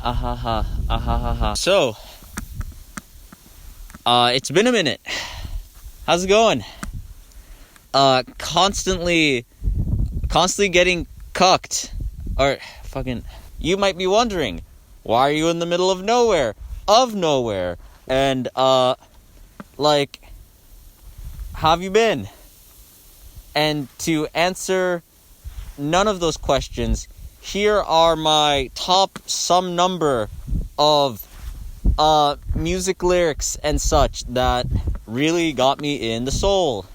Ahaha, ahaha. So, it's been a minute. How's it going? Constantly getting cucked. Or, fucking, you might be wondering, why are you in the middle of nowhere? And, like, how have you been? And to answer none of those questions, here are my top some number of music lyrics and such that really got me in the soul.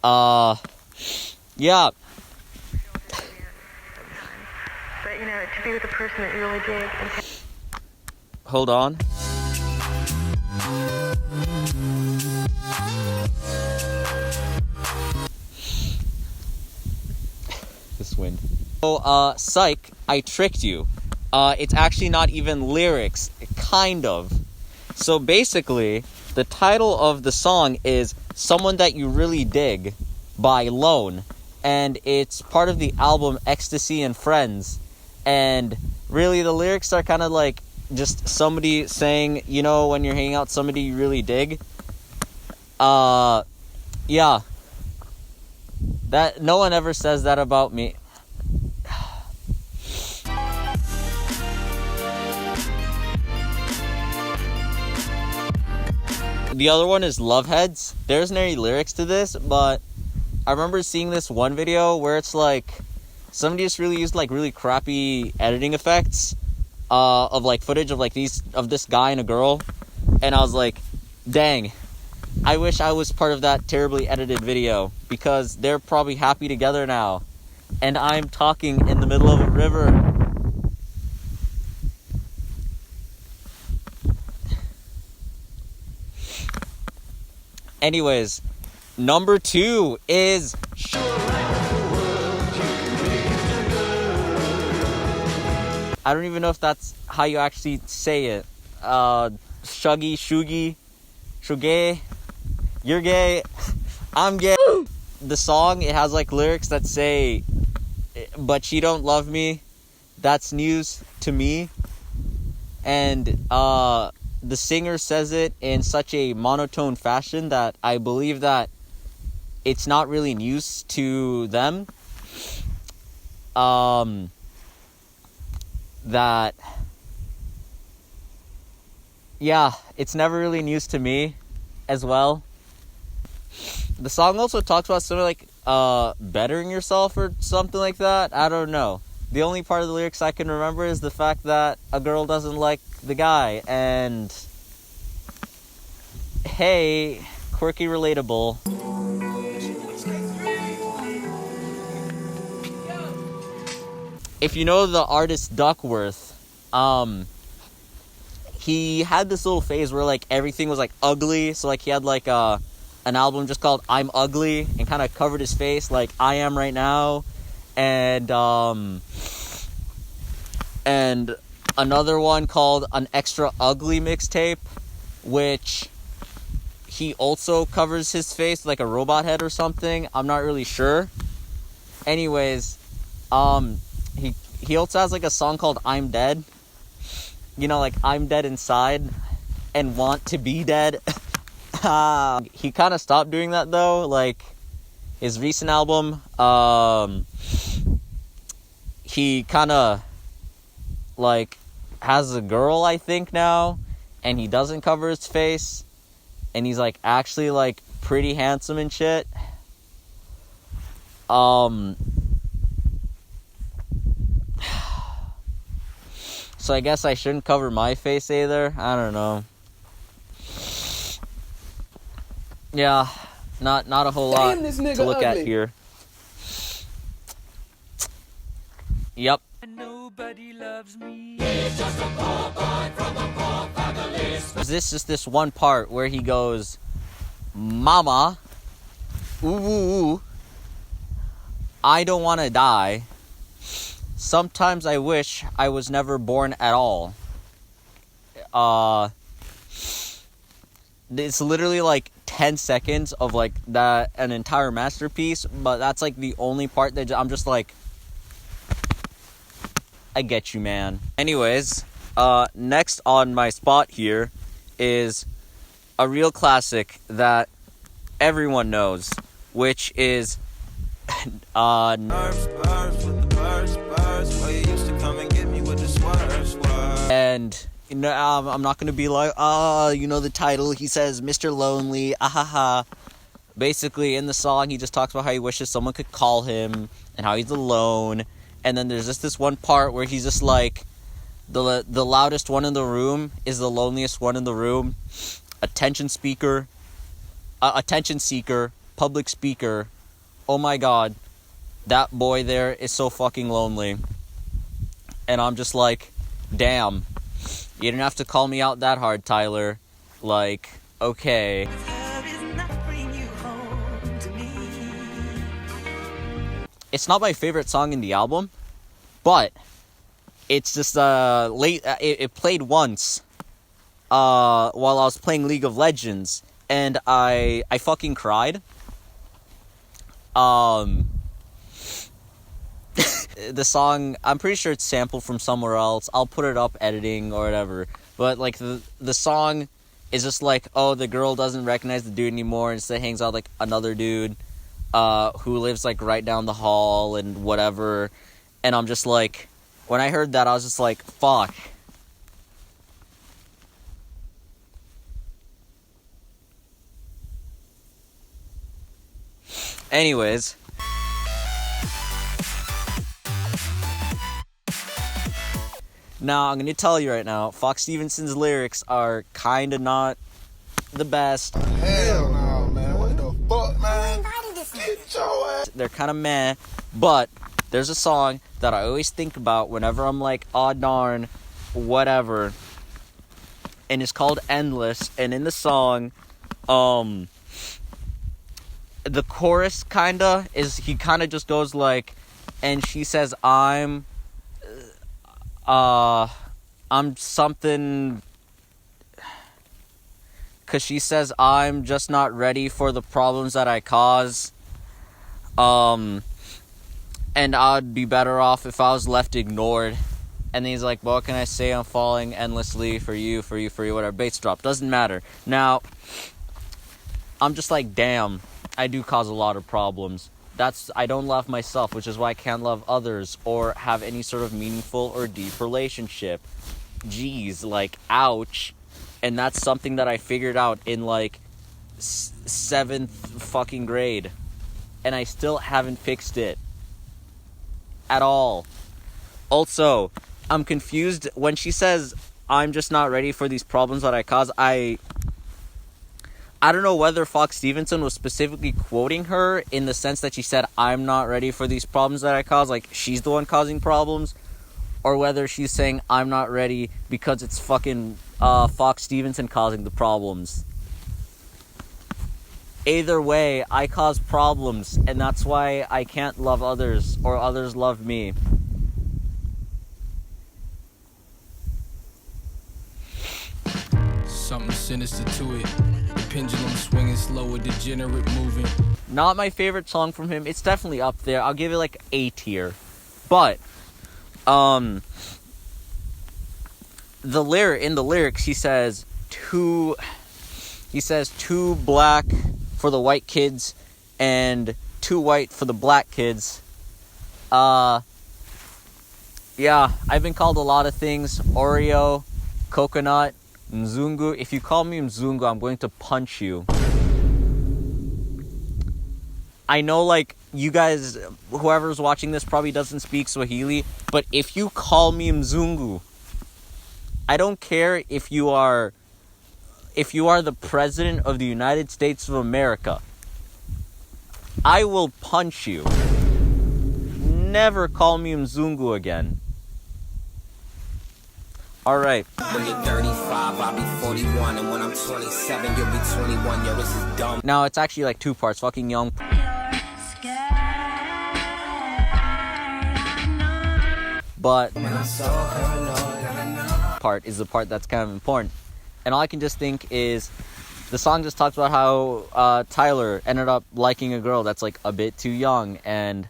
Yeah. But, you know, to be with a person that you really dig. Hold on. This wind. So, psych, I tricked you. It's actually not even lyrics, kind of. So basically, the title of the song is Someone That You Really Dig by Lone. And it's part of the album Ecstasy and Friends. And really, the lyrics are kind of like just somebody saying, you know, when you're hanging out with somebody you really dig. Yeah. That, no one ever says that about me. The other one is Love Heads. There isn't any lyrics to this, but I remember seeing this one video where it's like somebody just really used like really crappy editing effects of like footage of like this guy and a girl, and I was like, dang, I wish I was part of that terribly edited video, because they're probably happy together now and I'm talking in the middle of a river. Anyways, number 2 is I don't even know if that's how you actually say it. Shuggy, Shugi, Shugay, you're gay, I'm gay. The song, it has like lyrics that say, but she don't love me, that's news to me. And the singer says it in such a monotone fashion that I believe that it's not really news to them. That, yeah, it's never really news to me as well. The song also talks about something like bettering yourself or something like that. I don't know. The only part of the lyrics I can remember is the fact that a girl doesn't like the guy, and hey, quirky, relatable. If you know the artist Duckworth, he had this little phase where like everything was like ugly. So like he had like an album just called I'm Ugly and kind of covered his face like I am right now. And another one called An Extra Ugly Mixtape, which he also covers his face like a robot head or something. I'm not really sure. Anyways, he also has like a song called I'm Dead. You know, like I'm dead inside and want to be dead. He kind of stopped doing that though. Like his recent album, he kind of like has a girl, I think, now, and he doesn't cover his face, and he's like actually like pretty handsome and shit. So I guess I shouldn't cover my face either. I don't know. Yeah, not a whole lot to look at here. Yep. Nobody loves me. He's just a poor boy from a poor family. This is this one part where he goes, Mama, ooh, I don't want to die. Sometimes I wish I was never born at all. It's literally like 10 seconds of like that, an entire masterpiece, but that's like the only part that I'm just like, I get you, man. Anyways, Next on my spot here is a real classic that everyone knows, which is and I'm not gonna be like, the title. He says, Mr. Lonely, ahaha. Basically, in the song, he just talks about how he wishes someone could call him and how he's alone. And then there's just this one part where he's just like, the loudest one in the room is the loneliest one in the room. Attention seeker, public speaker. Oh my god, that boy there is so fucking lonely. And I'm just like, damn, you didn't have to call me out that hard, Tyler. Like, okay. It's not my favorite song in the album, but it's just it played once while I was playing League of Legends, and I fucking cried. The song, I'm pretty sure it's sampled from somewhere else. I'll put it up editing or whatever. But like the song is just like, oh, the girl doesn't recognize the dude anymore, and instead hangs out like another dude who lives like right down the hall and whatever. And I'm just like, when I heard that, I was just like, fuck. Anyways, now I'm gonna tell you right now, Fox Stevenson's lyrics are kinda not the best. Hell no, man. What the fuck, man? Get your ass. They're kinda meh, but there's a song that I always think about whenever I'm like, aw darn, whatever. And it's called Endless, and in the song, the chorus he kinda just goes like, and she says, I'm something, cause she says, I'm just not ready for the problems that I cause, and I'd be better off if I was left ignored. And then he's like, what can I say? I'm falling endlessly for you, whatever. Bass drop, doesn't matter. Now, I'm just like, damn, I do cause a lot of problems. I don't love myself, which is why I can't love others or have any sort of meaningful or deep relationship. Jeez, like, ouch. And that's something that I figured out in, like, 7th fucking grade. And I still haven't fixed it. At all. Also, I'm confused when she says, I'm just not ready for these problems that I cause. I don't know whether Fox Stevenson was specifically quoting her in the sense that she said, I'm not ready for these problems that I cause, like she's the one causing problems, or whether she's saying, I'm not ready because it's fucking Fox Stevenson causing the problems. Either way, I cause problems, and that's why I can't love others, or others love me. Something sinister to it. The pendulum swinging slower, degenerate moving. Not my favorite song from him. It's definitely up there. I'll give it like A tier. But in the lyrics he says two black for the white kids and 2 white for the black kids. Yeah, I've been called a lot of things. Oreo, coconut, Mzungu. If you call me Mzungu, I'm going to punch you. I know, like, you guys, whoever's watching this probably doesn't speak Swahili, but if you call me Mzungu, I don't care if you are the president of the United States of America, I will punch you. Never call me Mzungu again. Alright. When you're 35, I'll be 41, and when I'm 27, you'll be 21. Yo, this is dumb. Now, it's actually like 2 parts. Fucking young. But part is the part that's kind of important. And all I can just think is the song just talks about how Tyler ended up liking a girl that's like a bit too young. And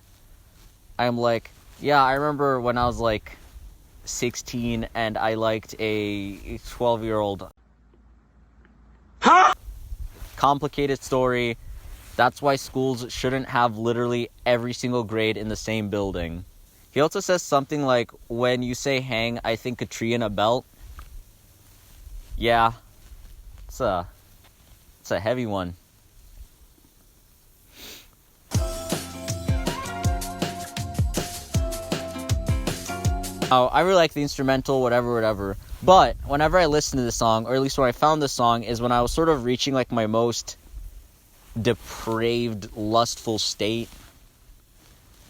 I'm like, yeah, I remember when I was like 16 and I liked a 12-year-old. Huh? Complicated story. That's why schools shouldn't have literally every single grade in the same building. He also says something like, when you say hang, I think a tree and a belt. Yeah. It's a heavy one. Oh, I really like the instrumental, whatever. But whenever I listen to the song, or at least where I found the song, is when I was sort of reaching like my most depraved, lustful state.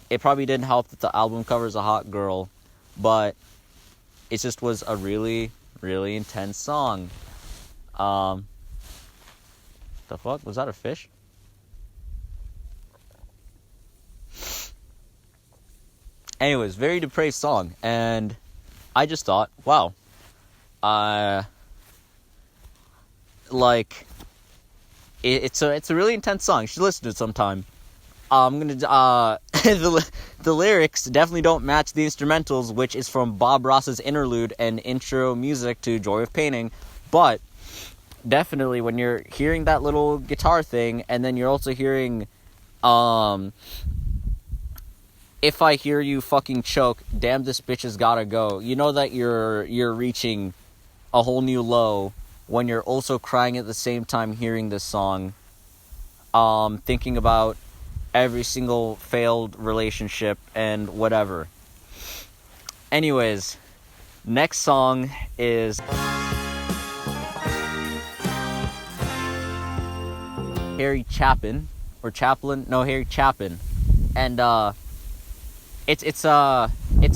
It probably didn't help that the album cover is a hot girl, but it just was a really, really intense song. The fuck? Was that a fish? Anyways, very depraved song, and I just thought, wow, like, it's a really intense song. You should listen to it sometime. I'm gonna, the lyrics definitely don't match the instrumentals, which is from Bob Ross's interlude and intro music to Joy of Painting, but definitely when you're hearing that little guitar thing, and then you're also hearing, if I hear you fucking choke, damn this bitch has gotta go. You know that you're reaching a whole new low when you're also crying at the same time hearing this song. Thinking about every single failed relationship and whatever. Anyways, next song is Harry Chapin. Harry Chapin. And it's a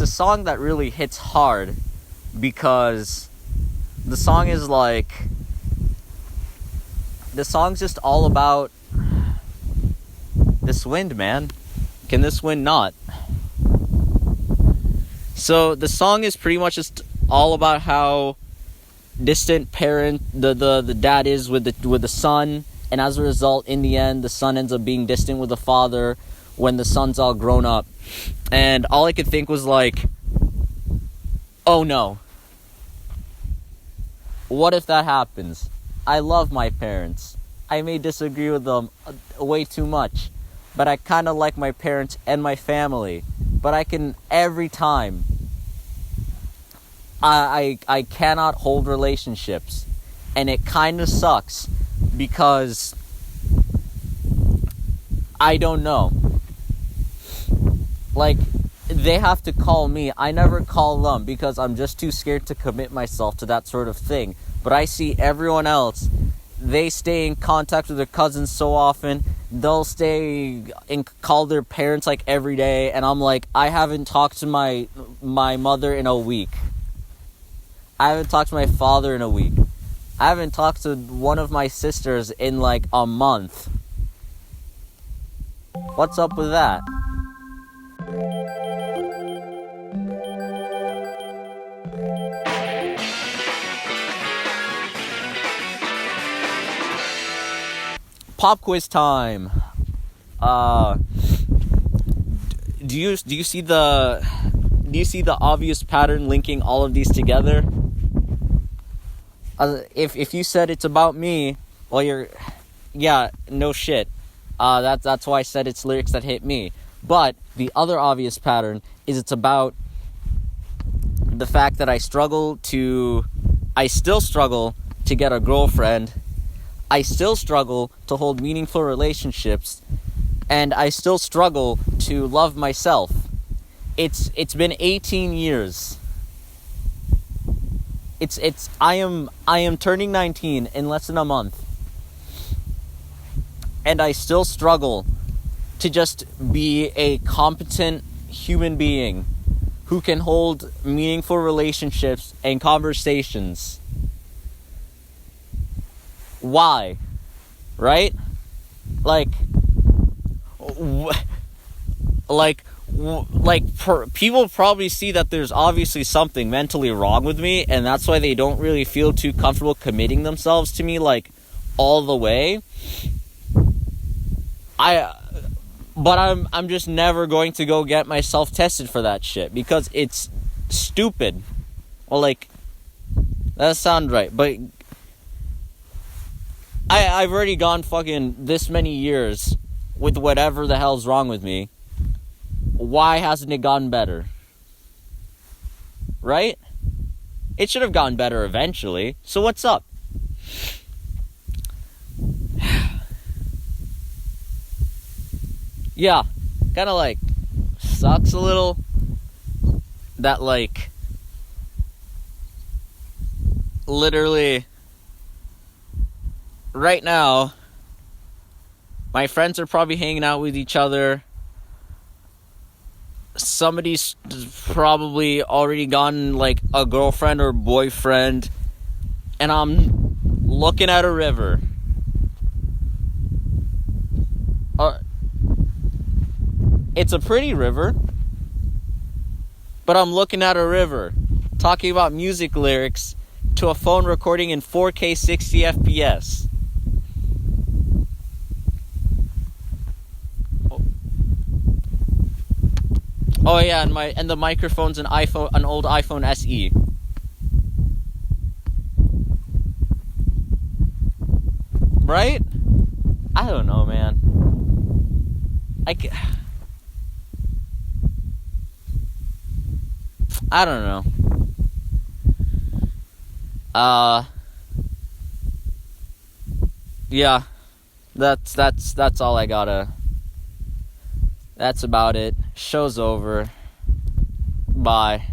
song that really hits hard because the song is like, the song's just all about this wind, man. Can this wind not? So the song is pretty much just all about how distant parent the dad is with the son, and as a result, in the end, the son ends up being distant with the father when the son's all grown up. And all I could think was like, oh no. What if that happens? I love my parents. I may disagree with them way too much, but I kind of like my parents and my family. But I can, every time, I cannot hold relationships. And it kind of sucks because I don't know. Like, they have to call me. I never call them because I'm just too scared to commit myself to that sort of thing. But I see everyone else, they stay in contact with their cousins so often. They'll stay and call their parents like every day. And I'm like, I haven't talked to my mother in a week. I haven't talked to my father in a week. I haven't talked to one of my sisters in like a month. What's up with that? Pop quiz time. Do you see the obvious pattern linking all of these together? If you said it's about me, well, no shit. That's why I said it's lyrics that hit me. But the other obvious pattern is it's about the fact that I still struggle to get a girlfriend. I still struggle to hold meaningful relationships, and I still struggle to love myself. It's been 18 years. I am turning 19 in less than a month. And I still struggle to just be a competent human being who can hold meaningful relationships and conversations. Why? Right? People probably see that there's obviously something mentally wrong with me, and that's why they don't really feel too comfortable committing themselves to me, like, all the way. But I'm just never going to go get myself tested for that shit, because it's stupid. Well, like, that sounds right, but I've already gone fucking this many years with whatever the hell's wrong with me. Why hasn't it gotten better? Right? It should have gotten better eventually. So what's up? Yeah, kind of like sucks a little that like literally right now my friends are probably hanging out with each other. Somebody's probably already gotten like a girlfriend or boyfriend, and I'm looking at a river. It's a pretty river, but I'm looking at a river, talking about music lyrics to a phone recording in 4K 60 FPS. Oh yeah, and the microphone's an old iPhone SE. Right? I don't know, man. I don't know. Yeah. That's all I gotta. That's about it. Show's over. Bye.